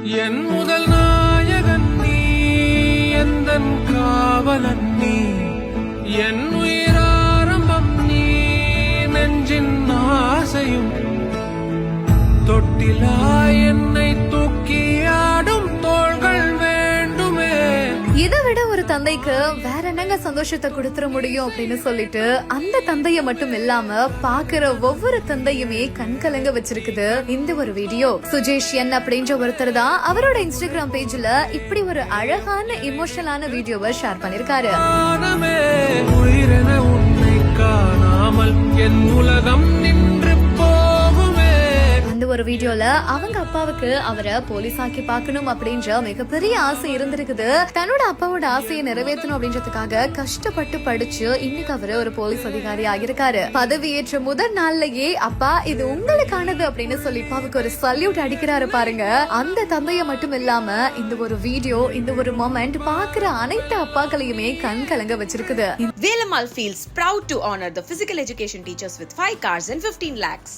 என் முதல் நாயகன் நீ, எந்தன் காவலன் நீ, என் உயிராரம்பம் நீ, நெஞ்சின் ஆசையும் தொட்டிலா என்னை தூக்கி ஆடும் தோள்கள் வேண்டுமே. இதை விட ஒரு தந்தைக்கு வேற என்னங்க சந்தோஷத்தை கொடுத்துட முடியும் அப்படின்னு சொல்லிட்டு அந்த தந்தைய மட்டும் இல்லாம பாக்குற ஒவ்வொரு தந்தையுமே கண்கலங்க வச்சிருக்குது இந்த ஒரு வீடியோ. சுஜேஷ் என் அப்படின்ற ஒருத்தர் தான் அவரோட இன்ஸ்டாகிராம் பேஜ்ல இப்படி ஒரு அழகான இமோஷனலான வீடியோவை ஷேர் பண்ணிருக்காரு. உயிரென உன்னை காணாமல் என் உலகம் நின்று போகுமே. அந்த ஒரு வீடியோல அவங்க அப்பாவுக்கு அவரை போலீஸ் ஆக்கி பாக்கணும் அப்படின்ற மிகப்பெரிய ஆசை இருந்திருக்குது. தன்னோட அப்பாவோட ஆசையை நிறைவேற்றணும் அப்படின்றதுக்காக கஷ்டப்பட்டு படிச்சு இன்னைக்கு அவரு ஒரு போலீஸ் அதிகாரி ஆகியிருக்காரு. பதவியேற்ற முதல் நாள்லயே அப்பா இது உங்களுக்கானது அப்படின்னு சொல்லி அப்பாவுக்கு ஒரு சல்யூட் அடிக்கிறாரு பாருங்க. அந்த தந்தைய மட்டும் இல்லாம இந்த ஒரு வீடியோ, இந்த ஒரு மொமெண்ட் பாக்குற அனைத்து அப்பாக்களையுமே கண் கலங்க வச்சிருக்குது. Velamal feels proud to honor the physical education teachers with 5 cars and 15 lakhs.